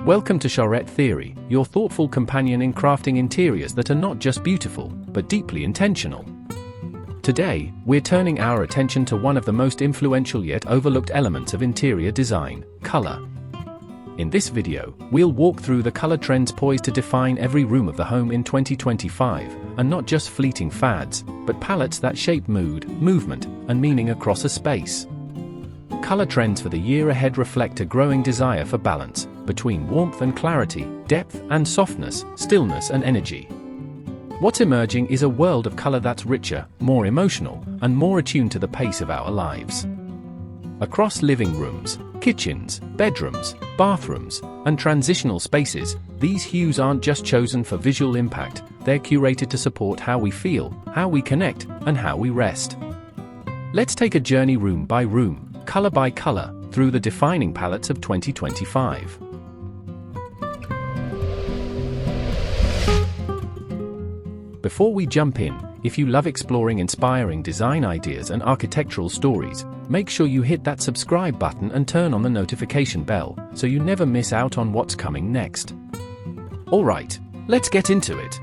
Welcome to Charette Theory, your thoughtful companion in crafting interiors that are not just beautiful, but deeply intentional. Today, we're turning our attention to one of the most influential yet overlooked elements of interior design: color. In this video, we'll walk through the color trends poised to define every room of the home in 2025, and not just fleeting fads, but palettes that shape mood, movement, and meaning across a space. Color trends for the year ahead reflect a growing desire for balance between warmth and clarity, depth and softness, stillness and energy. What's emerging is a world of color that's richer, more emotional, and more attuned to the pace of our lives. Across living rooms, kitchens, bedrooms, bathrooms, and transitional spaces, these hues aren't just chosen for visual impact, they're curated to support how we feel, how we connect, and how we rest. Let's take a journey room by room, color by color, through the defining palettes of 2025. Before we jump in, if you love exploring inspiring design ideas and architectural stories, make sure you hit that subscribe button and turn on the notification bell so you never miss out on what's coming next. Alright, let's get into it.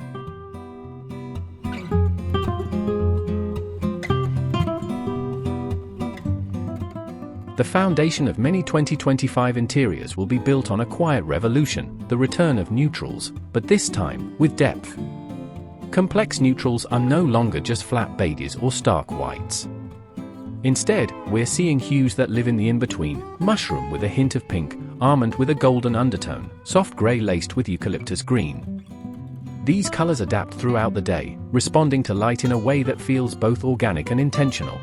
The foundation of many 2025 interiors will be built on a quiet revolution, the return of neutrals, but this time, with depth. Complex neutrals are no longer just flat beiges or stark whites. Instead, we're seeing hues that live in the in-between: mushroom with a hint of pink, almond with a golden undertone, soft grey laced with eucalyptus green. These colors adapt throughout the day, responding to light in a way that feels both organic and intentional.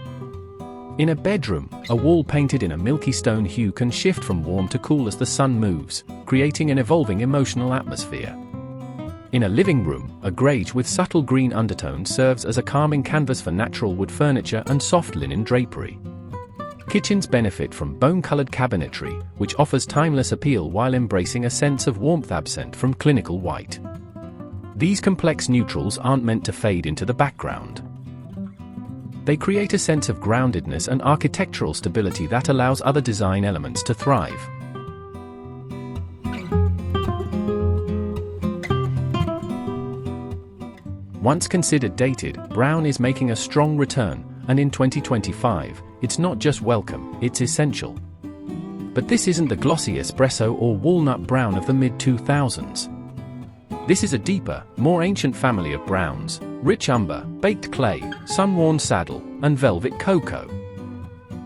In a bedroom, a wall painted in a milky stone hue can shift from warm to cool as the sun moves, creating an evolving emotional atmosphere. In a living room, a greige with subtle green undertones serves as a calming canvas for natural wood furniture and soft linen drapery. Kitchens benefit from bone-colored cabinetry, which offers timeless appeal while embracing a sense of warmth absent from clinical white. These complex neutrals aren't meant to fade into the background. They create a sense of groundedness and architectural stability that allows other design elements to thrive. Once considered dated, brown is making a strong return, and in 2025, it's not just welcome, it's essential. But this isn't the glossy espresso or walnut brown of the mid-2000s. This is a deeper, more ancient family of browns: rich umber, baked clay, sun-worn saddle, and velvet cocoa.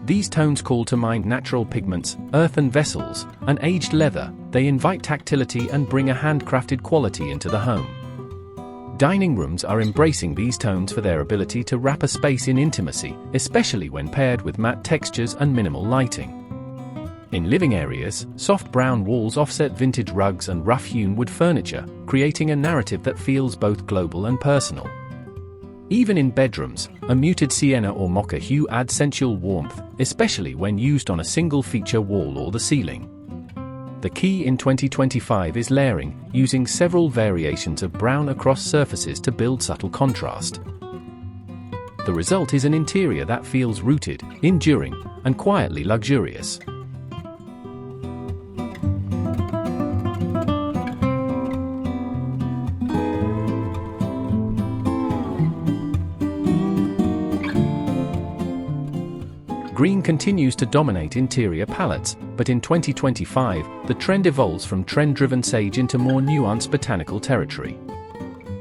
These tones call to mind natural pigments, earthen vessels, and aged leather. They invite tactility and bring a handcrafted quality into the home. Dining rooms are embracing these tones for their ability to wrap a space in intimacy, especially when paired with matte textures and minimal lighting. In living areas, soft brown walls offset vintage rugs and rough-hewn wood furniture, creating a narrative that feels both global and personal. Even in bedrooms, a muted sienna or mocha hue adds sensual warmth, especially when used on a single feature wall or the ceiling. The key in 2025 is layering, using several variations of brown across surfaces to build subtle contrast. The result is an interior that feels rooted, enduring, and quietly luxurious. Green continues to dominate interior palettes, but in 2025, the trend evolves from trend-driven sage into more nuanced botanical territory.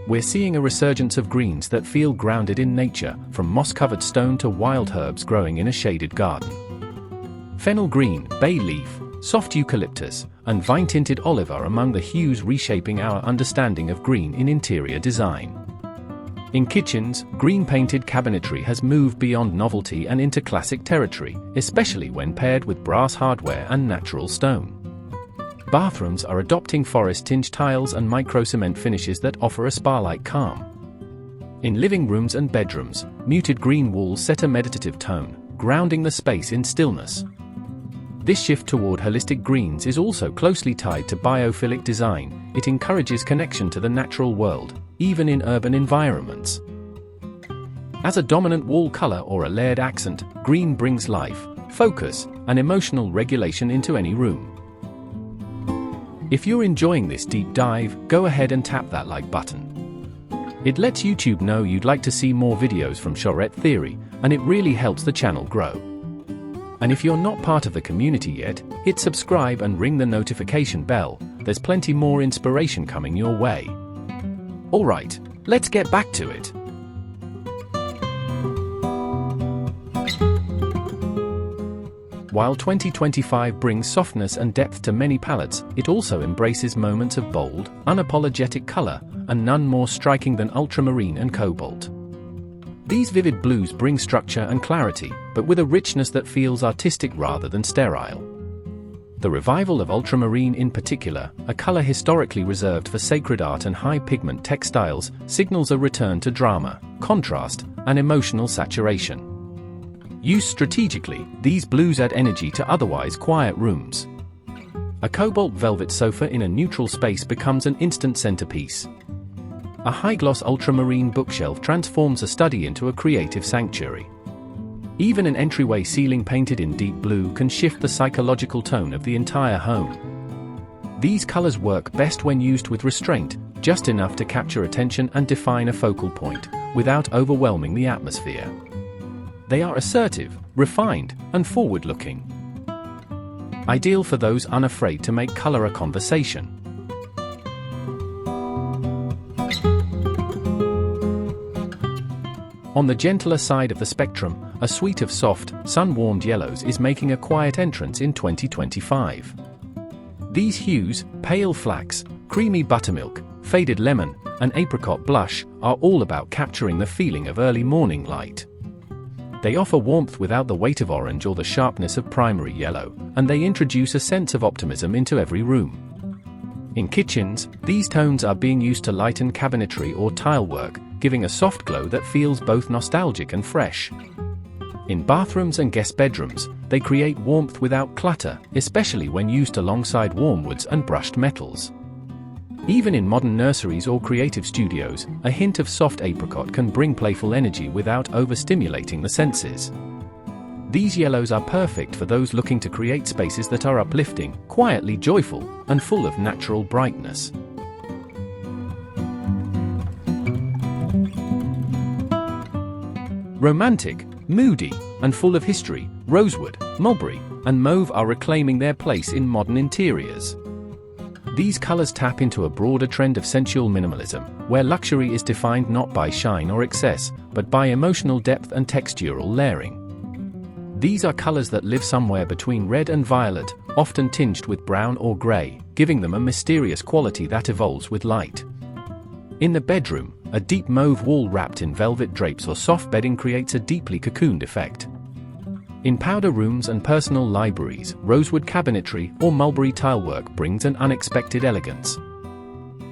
We're seeing a resurgence of greens that feel grounded in nature, from moss-covered stone to wild herbs growing in a shaded garden. Fennel green, bay leaf, soft eucalyptus, and vine-tinted olive are among the hues reshaping our understanding of green in interior design. In kitchens, green-painted cabinetry has moved beyond novelty and into classic territory, especially when paired with brass hardware and natural stone. Bathrooms are adopting forest-tinged tiles and micro-cement finishes that offer a spa-like calm. In living rooms and bedrooms, muted green walls set a meditative tone, grounding the space in stillness. This shift toward holistic greens is also closely tied to biophilic design. It encourages connection to the natural world, even in urban environments. As a dominant wall color or a layered accent, green brings life, focus, and emotional regulation into any room. If you're enjoying this deep dive, go ahead and tap that like button. It lets YouTube know you'd like to see more videos from Charette Theory, and it really helps the channel grow. And if you're not part of the community yet, hit subscribe and ring the notification bell. There's plenty more inspiration coming your way. Alright, let's get back to it. While 2025 brings softness and depth to many palettes, it also embraces moments of bold, unapologetic color, and none more striking than ultramarine and cobalt. These vivid blues bring structure and clarity, but with a richness that feels artistic rather than sterile. The revival of ultramarine in particular, a color historically reserved for sacred art and high-pigment textiles, signals a return to drama, contrast, and emotional saturation. Used strategically, these blues add energy to otherwise quiet rooms. A cobalt velvet sofa in a neutral space becomes an instant centerpiece. A high-gloss ultramarine bookshelf transforms a study into a creative sanctuary. Even an entryway ceiling painted in deep blue can shift the psychological tone of the entire home. These colors work best when used with restraint, just enough to capture attention and define a focal point, without overwhelming the atmosphere. They are assertive, refined, and forward-looking. Ideal for those unafraid to make color a conversation. On the gentler side of the spectrum, a suite of soft, sun-warmed yellows is making a quiet entrance in 2025. These hues, pale flax, creamy buttermilk, faded lemon, and apricot blush, are all about capturing the feeling of early morning light. They offer warmth without the weight of orange or the sharpness of primary yellow, and they introduce a sense of optimism into every room. In kitchens, these tones are being used to lighten cabinetry or tile work, giving a soft glow that feels both nostalgic and fresh. In bathrooms and guest bedrooms, they create warmth without clutter, especially when used alongside warm woods and brushed metals. Even in modern nurseries or creative studios, a hint of soft apricot can bring playful energy without overstimulating the senses. These yellows are perfect for those looking to create spaces that are uplifting, quietly joyful, and full of natural brightness. Romantic, moody, and full of history, Rosewood, Mulberry, and Mauve are reclaiming their place in modern interiors. These colors tap into a broader trend of sensual minimalism, where luxury is defined not by shine or excess, but by emotional depth and textural layering. These are colors that live somewhere between red and violet, often tinged with brown or gray, giving them a mysterious quality that evolves with light. In the bedroom, a deep mauve wall wrapped in velvet drapes or soft bedding creates a deeply cocooned effect. In powder rooms and personal libraries, rosewood cabinetry or mulberry tilework brings an unexpected elegance.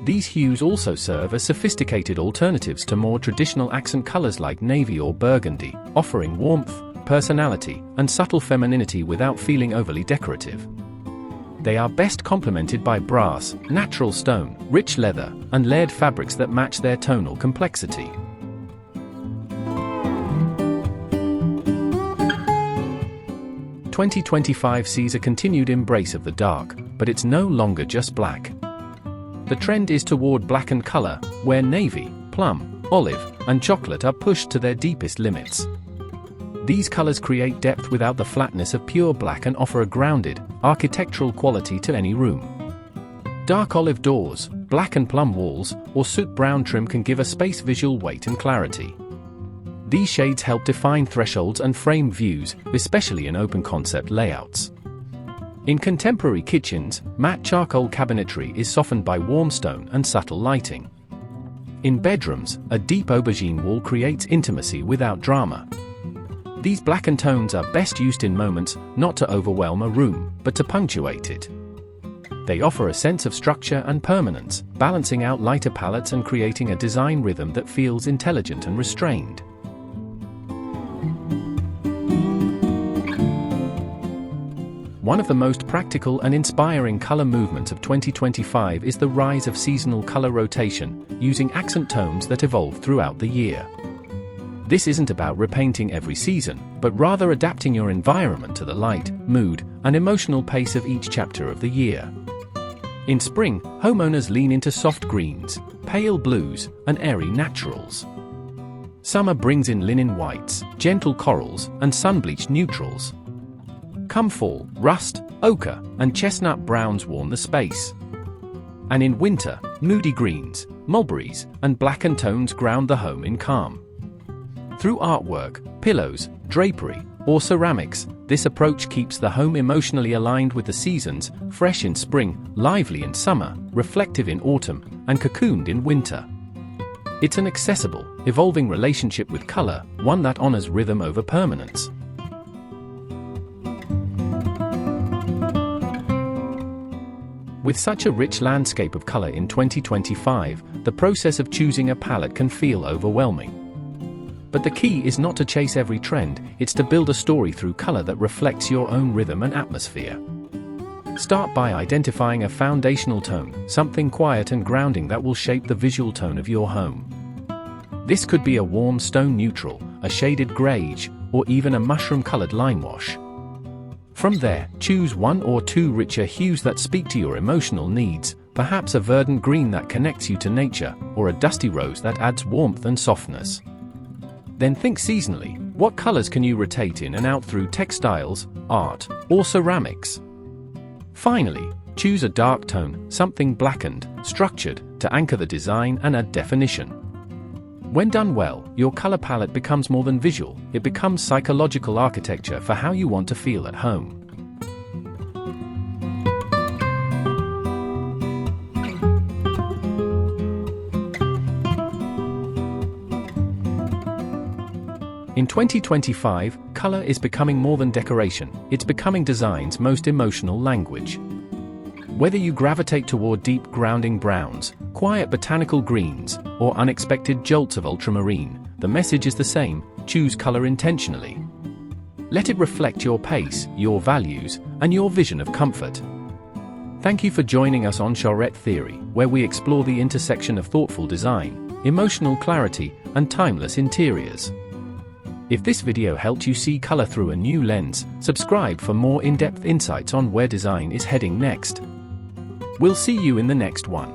These hues also serve as sophisticated alternatives to more traditional accent colors like navy or burgundy, offering warmth, personality, and subtle femininity without feeling overly decorative. They are best complemented by brass, natural stone, rich leather, and layered fabrics that match their tonal complexity. '" 2025 sees a continued embrace of the dark, but it's no longer just black. The trend is toward blackened color, where navy, plum, olive, and chocolate are pushed to their deepest limits. These colors create depth without the flatness of pure black and offer a grounded, architectural quality to any room. Dark olive doors, black and plum walls, or soot brown trim can give a space visual weight and clarity. These shades help define thresholds and frame views, especially in open-concept layouts. In contemporary kitchens, matte charcoal cabinetry is softened by warm stone and subtle lighting. In bedrooms, a deep aubergine wall creates intimacy without drama. These blackened tones are best used in moments, not to overwhelm a room, but to punctuate it. They offer a sense of structure and permanence, balancing out lighter palettes and creating a design rhythm that feels intelligent and restrained. One of the most practical and inspiring color movements of 2025 is the rise of seasonal color rotation, using accent tones that evolve throughout the year. This isn't about repainting every season, but rather adapting your environment to the light, mood, and emotional pace of each chapter of the year. In spring, homeowners lean into soft greens, pale blues, and airy naturals. Summer brings in linen whites, gentle corals, and sun-bleached neutrals. Come fall, rust, ochre, and chestnut browns warm the space. And in winter, moody greens, mulberries, and blackened tones ground the home in calm. Through artwork, pillows, drapery, or ceramics, this approach keeps the home emotionally aligned with the seasons, fresh in spring, lively in summer, reflective in autumn, and cocooned in winter. It's an accessible, evolving relationship with color, one that honors rhythm over permanence. With such a rich landscape of color in 2025, the process of choosing a palette can feel overwhelming. But the key is not to chase every trend, it's to build a story through color that reflects your own rhythm and atmosphere. Start by identifying a foundational tone, something quiet and grounding that will shape the visual tone of your home. This could be a warm stone neutral, a shaded greige, or even a mushroom-colored lime wash. From there, choose one or two richer hues that speak to your emotional needs, perhaps a verdant green that connects you to nature, or a dusty rose that adds warmth and softness. Then think seasonally, what colors can you rotate in and out through textiles, art, or ceramics? Finally, choose a dark tone, something blackened, structured, to anchor the design and add definition. When done well, your color palette becomes more than visual, it becomes psychological architecture for how you want to feel at home. In 2025, color is becoming more than decoration, it's becoming design's most emotional language. Whether you gravitate toward deep grounding browns, quiet botanical greens, or unexpected jolts of ultramarine, the message is the same: choose color intentionally. Let it reflect your pace, your values, and your vision of comfort. Thank you for joining us on Charette Theory, where we explore the intersection of thoughtful design, emotional clarity, and timeless interiors. If this video helped you see color through a new lens, subscribe for more in-depth insights on where design is heading next. We'll see you in the next one.